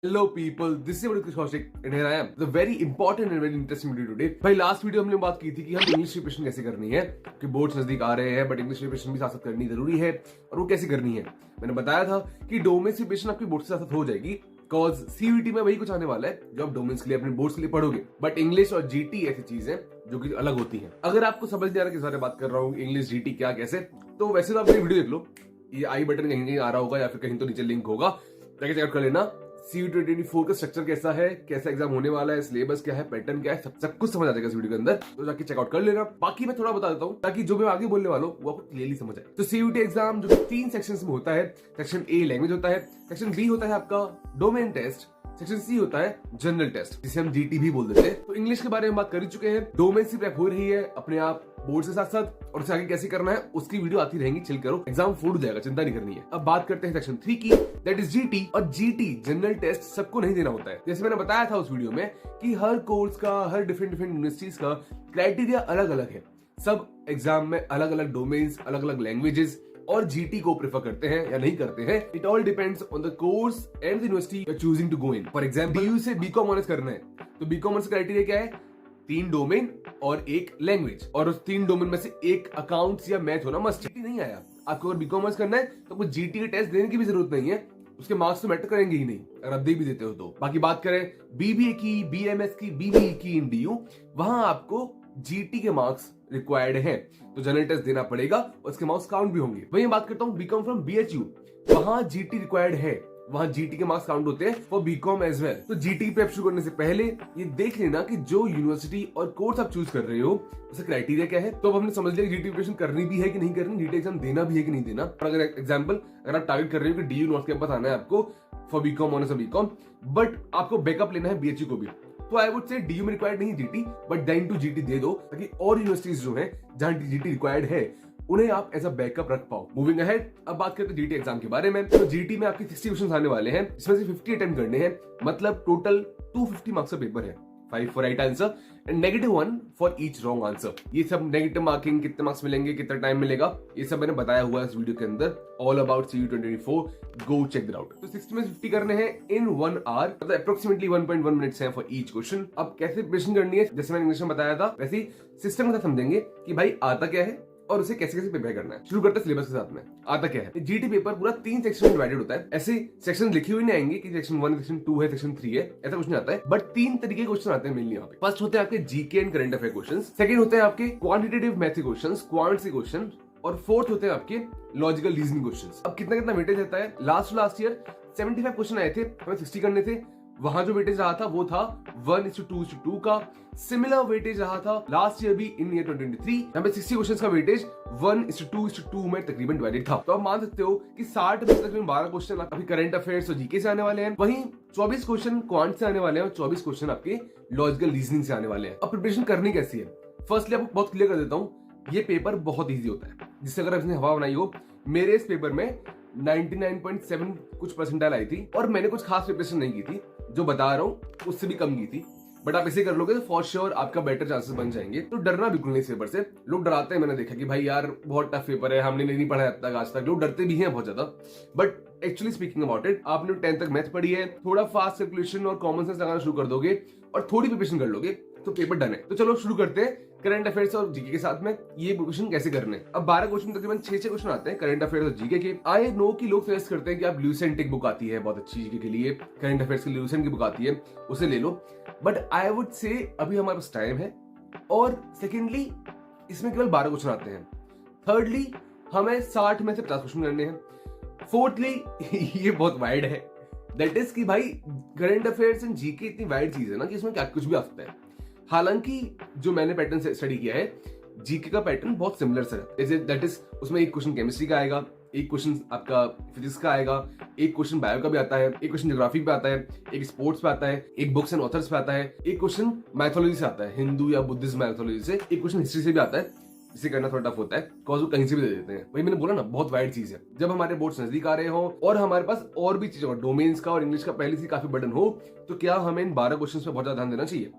Hello people, this is Kaushik and here I am. The very important and very interesting video today. भाई last video हमने बात की थी कि हम इंग्लिश प्रिपरेशन कैसे करनी है, कि बोर्ड्स नजदीक आ रहे हैं बट इंग्लिश प्रिपरेशन भी साथ साथ करनी जरूरी है और वो कैसे करनी है। मैंने बताया था कि डोमेन प्रिपरेशन आपकी बोर्ड के साथ हो जाएगी, कॉज सीयूईटी में वही कुछ आने वाला है जो आप डोमेन्स के लिए अपने बोर्ड्स के लिए पढ़ोगे। बट इंग्लिश और जीटी ऐसी चीज है जो कि अलग होती है। अगर आपको समझ नहीं आ रहा किस बारे में बात कर रहा हूँ, इंग्लिश जीटी क्या कैसे, तो वैसे तो आप वीडियो देख लो, ये आई बटन कहीं कहीं आ रहा होगा या फिर कहीं तो नीचे लिंक होगा, जाके चेकआउट कर लेना। CUET 2024 का स्ट्रक्चर कैसा है, कैसा एग्जाम होने वाला है, सिलेबस क्या है, पैटर्न क्या है, सब कुछ समझ आ जाएगा इस वीडियो के अंदर, तो जाके चेकआउट कर लेना। बाकी मैं थोड़ा बता देता हूँ ताकि जो मैं आगे बोलने वाला हूँ वो आपको क्लियरली समझ आए। तो CUET एग्जाम जो 3 सेक्शंस में होता है, सेक्शन A लैंग्वेज होता है, सेक्शन B होता है आपका डोमेन टेस्ट, सेक्शन C होता है जनरल टेस्ट जिसे हम GT भी बोल देते हैं। तो इंग्लिश के बारे में बात कर ही चुके हैं, डोमेन से प्रेप हो रही है अपने आप बोर्ड से साथ साथ, और उसे आगे कैसे करना है उसकी वीडियो आती रहेंगी, चिल करो, एग्जाम फूड हो जाएगा, चिंता नहीं करनी है। अब बात करते हैं सेक्शन 3 की, दैट इज GT। और GT जनरल टेस्ट सबको नहीं देना होता है। जैसे मैंने बताया था उस वीडियो में कि हर कोर्स का, हर डिफरेंट यूनिवर्सिटीज का क्राइटेरिया अलग अलग है। सब एग्जाम में अलग अलग डोमेन्स, अलग अलग लैंग्वेजेस और GT को प्रेफर करते हैं या नहीं करते हैं। It all depends on the course and the university you are choosing to go in. For example DU से बीकॉम ऑनर्स करना है तो बीकॉम ऑनर्स क्राइटेरिया क्या है, 3 डोमेन और 1 लैंग्वेज, और उस 3 डोमेन में से एक अकाउंट्स या मैथ होना मस्ट। GT नहीं आया आपको, अगर बीकॉम ऑनर्स करना है तो आपको GT के टेस्ट देने की भी जरूरत नहीं है, उसके मार्क्स तो मैटर करेंगे ही नहीं अगर आप दे भी देते हो तो। बाकी बात करें BBA की, BMS की, BBE की इन DU, वहां आपको GT के मार्क्स रिक्वायर्ड हैं, तो जनरल टेस्ट देना पड़ेगा और उसके मार्क्स काउंट भी होंगे। वहीं बात करता हूं बीकॉम फ्रॉम BHU, वहां GT रिक्वायर्ड है, वहां GT के मार्क्स काउंट होते हैं फॉर बीकॉम एज वेल। तो GT प्रेप शुरू करने से पहले ये देख लेना कि जो यूनिवर्सिटी और कोर्स आप चूज कर रहे हो उसका क्राइटेरिया क्या है। तो अब हमने समझ लिया कि GT प्रिपरेशन करनी भी है कि नहीं करनी, GT एग्जाम देना भी है कि नहीं देना। और अगर एग्जाम्पल अगर आप टारगेट कर रहे हो कि DU नॉर्थ कैंपस आना है आपको for BCom honours BCom, but आपको बैकअप लेना है BHU को भी, तो आई वुड से DU में रिक्वायर्ड नहीं GT, but then to GT दे दो ताकि और यूनिवर्सिटीज जो है जहां GT रिक्वायर्ड है उन्हें आप एज अ बैकअप रख पाओ। मूविंग अहेड, अब बात करते हैं GT एग्जाम के बारे में। तो GT में आपके 60 क्वेश्चन आने वाले हैं, इसमें से 50 अटेम्प्ट करने हैं, मतलब टोटल 250 मार्क्स का पेपर है, 5 for right answer and -1 for each wrong answer. ये सब नेगेटिव मार्किंग, कितने मार्क्स मिलेंगे, कितना टाइम मिलेगा, ये सब मैंने बताया हुआ है इस वीडियो के अंदर, all about CUET 2024, go check that out. तो 60 में 50 करने हैं इन 1 आवर, मतलब अप्रोक्सीमेटली 1.1 मिनट्स है फॉर ईच क्वेश्चन। अब कैसे प्रिपरेशन करनी है, जैसे मैंने इंग्लिश में बताया था वैसे ही सिस्टम के साथ समझेंगे कि भाई आता क्या है और उसे कैसे कैसे प्रिपेयर करना है। शुरू करते हैं सिलेबस के साथ में। आता क्या है, GT पेपर पूरा 3 सेक्शन में डिवाइडेड होता है। ऐसे सेक्शन लिखे हुए नहीं आएंगे कि सेक्शन 1, सेक्शन 2 है, सेक्शन 3 है, ऐसा कुछ नहीं आता है, बट 3 तरीके के क्वेश्चन आते हैं मेनली यहाँ पे। फर्स्ट होते हैं आपके GK and current affair question, second होते हैं आपके क्वांटिटेटिव मैथ के क्वेश्चन, क्वांट के क्वेश्चन, और फोर्थ होते हैं आपके लॉजिकल रीजनिंग क्वेश्चन। अब कितना कितना वेटेज रहता है, लास्ट ईयर 75 क्वेश्चन आए थे, हमें 60 करने थे, वहां जो वेटेज रहा था वो था 1:2:2 का। सिमिलर वेटेज रहा था लास्ट ईयर भी इन ईयर 2023, यहाँ पे 60 क्वेश्चन का वेटेज 1:2:2 में तकरीबन डिवाइडेड था। तो आप मान सकते हो कि 60 में तकरीबन 12 क्वेश्चन अभी करंट अफेयर्स और GK से आने वाले हैं, वहीं 24 क्वेश्चन क्वांट से आने वाले हैं और 24 क्वेश्चन आपके लॉजिकल रीजनिंग से आने वाले हैं। अब प्रिपरेशन करनी कैसी है, फर्स्टली आपको बहुत क्लियर कर देता हूँ, ये पेपर बहुत ईजी होता है, जिससे अगर आपने हवा बनाई हो। मेरे इस पेपर में 99.7 कुछ परसेंटाइल आई थी और मैंने कुछ खास प्रिपरेशन नहीं की थी, जो बता रहा हूँ उससे भी कम की थी, बट आप इसे कर लोगे तो फॉर श्योर आपका बेटर चांसेस बन जाएंगे। तो डरना बिल्कुल नहीं इस पेपर से। लोग डराते हैं, मैंने देखा कि भाई यार बहुत टफ पेपर है, हमने नहीं पढ़ा अब तक, आज तक लोग डरते भी हैं बहुत ज्यादा, but actually speaking about it, आपने 10th तक मैथ पढ़ी है, थोड़ा फास्ट कैलकुलेशन और कॉमन सेंस लगाना शुरू कर दोगे और थोड़ी प्रिपरेशन कर लोगे तो पेपर डन है। तो चलो शुरू करते हैं करंट अफेयर्स और GK के साथ में ये क्वेश्चन कैसे करने हैं। अब 12 क्वेश्चन तकरीबन 6 क्वेश्चन आते हैं करंट अफेयर्स और GK के। आई नो कि लोग सजेस्ट करते हैं कि आप ल्यूसेंट एक बुक आती है बहुत अच्छी GK के लिए, करंट अफेयर्स की ल्यूसेंट की बुक आती है, उसे ले लो, बट आई वुड से अभी हमारे पास टाइम है, और सेकेंडली इसमें केवल 12 क्वेश्चन आते हैं, थर्डली हमें 60 में से 50 क्वेश्चन करने हैं, फोर्थली ये बहुत वाइड है, दैट इज कि भाई करंट अफेयर्स एंड GK इतनी वाइड चीज है ना कि इसमें क्या कुछ भी आ सकता है। हालांकि जो मैंने पैटर्न स्टडी किया है, GK का पैटर्न बहुत सिमिलर सा है, दैट इज उसमें एक क्वेश्चन केमिस्ट्री का आएगा, एक क्वेश्चन आपका फिजिक्स का आएगा, एक क्वेश्चन बायो का भी आता है, एक क्वेश्चन ज्योग्राफी पे आता है, एक स्पोर्ट्स पे आता है, एक बुक्स एंड ऑथर्स पे आता है, एक क्वेश्चन मैथोलॉजी से आता है, हिंदू या बुद्धिस्ट मैथोलॉजी से, एक क्वेश्चन हिस्ट्री से भी आता है। इसे करना थोड़ा टफ होता है बिकॉज वो कहीं से भी दे देते हैं। वही मैंने बोला ना, बहुत वाइड चीज है। जब हमारे बोर्ड्स नजदीक आ रहे हो और हमारे पास और भी चीजों का, डोमेन्स का और इंग्लिश का पहले से काफी बर्डन हो, तो क्या हमें इन 12 क्वेश्चन पे बहुत ज्यादा ध्यान देना चाहिए?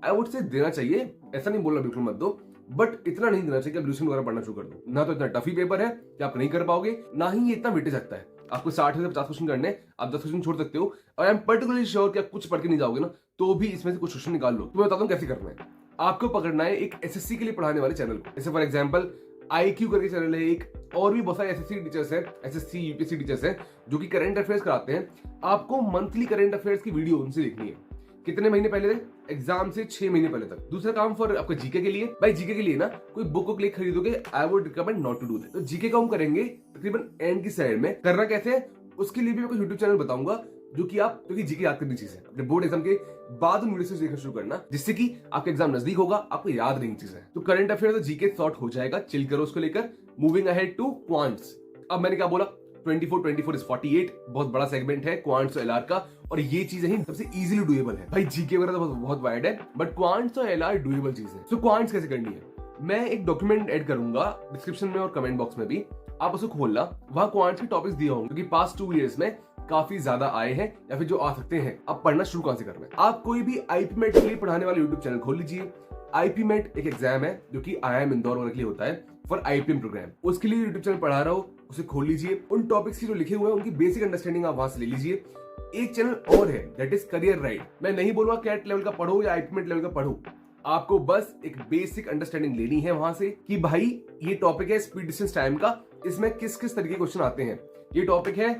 आई वुड से देना चाहिए, ऐसा नहीं बोल रहा बिल्कुल मत दो, बट इतना नहीं देना चाहिए कि आप ल्यूसेंट वगैरह पढ़ना शुरू कर दो। ना तो इतना टफी पेपर है कि आप नहीं कर पाओगे, ना ही ये इतना वेटेज लगता है। आपको 60 से 50 क्वेश्चन करने, आप 10 क्वेश्चन छोड़ सकते हो। और आई एम पर्टिकुलरली श्योर कि आप कुछ पढ़ के नहीं जाओगे ना, तो भी इसमें से कुछ क्वेश्चन निकाल लो। तो मैं बताता हूँ कैसे करना है। आपको पकड़ना है एक एसएससी के लिए पढ़ाने वाले चैनल को। जैसे फॉर एग्जाम्पल IQ करके चैनल है एक, और भी बहुत सारे एसएससी टीचर्स हैं, एसएससी यूपीएससी टीचर्स हैं जो कि करंट अफेयर्स कराते हैं। आपको मंथली करंट अफेयर्स की वीडियो उनसे देखनी है। कितने महीने पहले तक? एग्जाम से 6 महीने पहले तक। दूसरा काम फॉर आपका जीके के लिए, भाई जीके के लिए ना कोई बुक को क्लिक खरीदोगे, I would recommend not to do that. तो जीके का हम करेंगे तकरीबन एंड की साइड में। करना कैसे है उसके लिए भी मैं कोई यूट्यूब चैनल बताऊंगा जो कि आप, क्योंकि जीके याद करनी चीज है, अपने बोर्ड एग्जाम के बाद उन वीडियो से देखना शुरू करना, जिससे कि आपका एग्जाम नजदीक होगा, आपको याद रहेंगी चीजें। तो करंट अफेयर तो जीके सॉर्ट हो जाएगा, चिल करो उसको लेकर। Moving ahead to quants. अब मैंने क्या बोला, 24 इज 48, बहुत बड़ा सेगमेंट है क्वांट्स और एलआर का, और ये चीजें ही सबसे इजीली डुएबल है। भाई जीके वगैरह तो बहुत वाइड है, बट क्वांट्स और एलआर डुएबल चीज है। तो क्वांट्स कैसे करनी है, मैं एक डॉक्यूमेंट ऐड करूंगा डिस्क्रिप्शन में और कमेंट बॉक्स में भी, आप उसको खोलना, वहां क्वांट्स के टॉपिक्स दिए होंगे, क्योंकि पास्ट 2 इयर्स में काफी ज्यादा आए हैं या फिर जो आ सकते हैं। अब पढ़ना शुरू कहां से करना है, आप कोई भी आईपीमेट के लिए पढ़ाने वाले यूट्यूब चैनल खोल लीजिए। आईपीमेट एक एग्जाम है जो कि IIM इंदौर वगैरह के लिए होता है फॉर IPM प्रोग्राम, उसके लिए यूट्यूब चैनल पढ़ा रहा हो, उसे खोल लीजिए। उन टॉपिक्स की जो लिखे हुए हैं उनकी बेसिक अंडरस्टैंडिंग आप वहां से ले लीजिए। एक चैनल और है दैट इज करियर राइड। मैं नहीं बोलूंगा कैट लेवल का पढ़ो या आईपीमेट लेवल का पढ़ो, आपको बस एक बेसिक अंडरस्टैंडिंग लेनी है वहां से कि भाई ये टॉपिक है स्पीड डिस्टेंस टाइम का, इसमें किस किस तरीके के क्वेश्चन आते हैं। ये टॉपिक है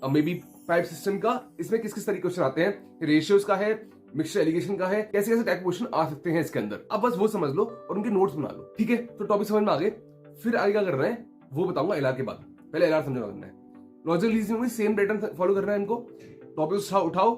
मे बी पाइप सिस्टम का, इसमें किस किस तरीके के क्वेश्चन आते हैं। रेशियोज का है, मिक्सचर एलिगेशन का है, कैसे कैसे टाइप के क्वेश्चन आ सकते हैं इसके अंदर। अब बस वो समझ लो और उनके नोट्स बना लो, ठीक है। तो टॉपिक समझ में आ गए, फिर आगे क्या करना है वो बताऊंगा एलआर के बाद। पहले एलआर समझना करना है, लॉजिकल रीजनिंग में सेम पैटर्न फॉलो करना है इनको। टॉपिक उठाओ,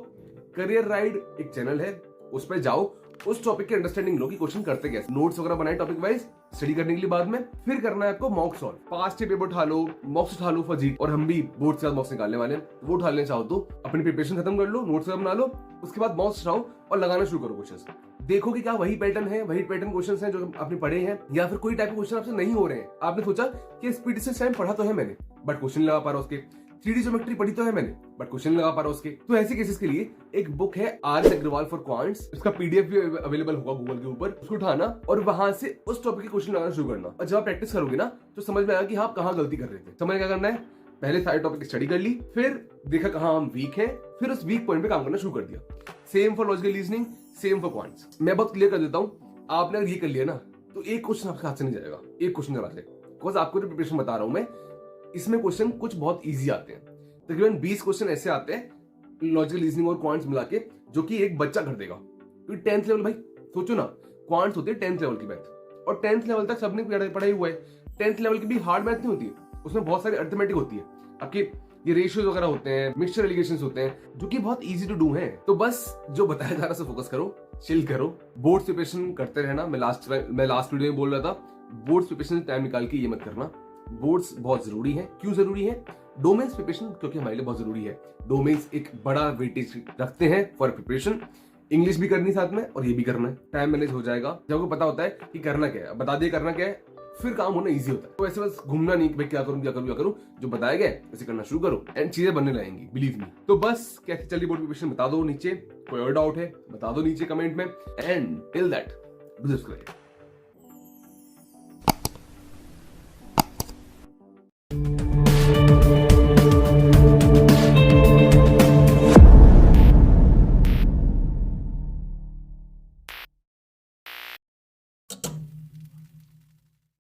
करियर राइड एक चैनल है, उस पर जाओ, उस टॉपिक की अंडरस्टैंडिंग लो कि क्वेश्चन करते कैसे, नोट्स वगैरह बनाए टॉपिक वाइज स्टडी करने के लिए। बाद में फिर करना है आपको मॉक सॉल्व, पास्ट के पेपर उठा लो, मॉक्स उठा लो फॉर जीट, और हम भी बोर्ड से मॉक्स निकालने वाले हैं, वो उठा लेना चाहो तो अपनी प्रिपरेशन खत्म कर लो, नोट्स बना लो, उसके बाद मॉक्स उठाओ और लगाना शुरू करो क्वेश्चंस। देखो कि क्या वही पैटर्न है, वही पैटर्न क्वेश्चंस हैं जो आपने पढ़े हैं, या फिर कोई टाइप के क्वेश्चन आपसे नहीं हो रहे हैं। आपने सोचा कि स्पीड डिस्टेंस टाइम पढ़ा तो है मैंने, बट क्वेश्चन लगा पा रहा उसके, 3D ज्योमेट्री पढ़ी तो है मैंने, बट क्वेश्चन लगा पा रहा उसके। तो ऐसे केसेस के लिए एक बुक है RS अग्रवाल फॉर क्वांट्स, इसका PDF भी अवेलेबल होगा गूगल के ऊपर, उसको उठाना और वहां से उस टॉपिक के क्वेश्चन लगाना शुरू करना। और जब आप प्रैक्टिस करोगे ना तो समझ में आएगा कि आप कहाँ गलती कर रहे थे। समझ क्या करना है, पहले सारे टॉपिक स्टडी कर ली, फिर देखा कहाँ हम वीक हैं, फिर उस वीक पॉइंट पे काम करना शुरू कर दिया। Same for logical reasoning, same for quants. मैं बहुत क्लियर कर देता हूँ, आपने अगर ये कर लिया ना तो एक क्वेश्चन आपके हाथ से नहीं जाएगा, एक क्वेश्चन चला जाएगा। बिकॉज आपको जो प्रिपरेशन बता रहा हूं मैं, इसमें क्वेश्चन कुछ बहुत ईजी आते हैं। तकरीबन 20 क्वेश्चन ऐसे आते हैं लॉजिकल रीजनिंग और क्वांट्स मिला के, जो कि एक बच्चा कर देगा। क्योंकि 10th लेवल, भाई सोचो ना, क्वांट्स होती है 10th लेवल की मैथ, और 10th लेवल तक सबने पढ़ाई हुआ है। 10th लेवल की भी हार्ड मैथ नहीं होती है, उसमें बहुत सारी अर्थमेटिक होती है, आपके ये रेशियोज वगैरह होते हैं, मिक्सचर एलिगेशंस होते हैं, जो कि बहुत इजी टू डू हैं। तो बस जो बताया जा रहा है फोकस करो, चिल करो, बोर्ड प्रिपरेशन करते रहना। मैं लास्ट वीडियो में बोल रहा था, बोर्ड प्रिपरेशन टाइम निकाल के ये मत करना। बोर्ड्स बहुत जरूरी है। क्यों जरूरी है? डोमेन्स प्रिपरेशन क्योंकि हमारे लिए बहुत जरूरी है। डोमेन्स एक बड़ा वेटेज रखते हैं फॉर प्रिपरेशन। इंग्लिश भी करनी साथ में और ये भी करना है, टाइम मैनेज हो जाएगा जब आपको पता होता है कि करना क्या है, बता दिए करना क्या है, फिर काम होना इजी होता है। तो ऐसे बस घूमना नहीं कि भाई क्या करूं क्या करूं क्या करूं, जो बताया गया वैसे करना शुरू करो एंड चीजें बनने लगेंगी, बिलीव मी। तो बस कैसे चली बोर्ड प्रिपरेशन बता दो नीचे, कोई और डाउट है बता दो नीचे कमेंट में, and till that do subscribe.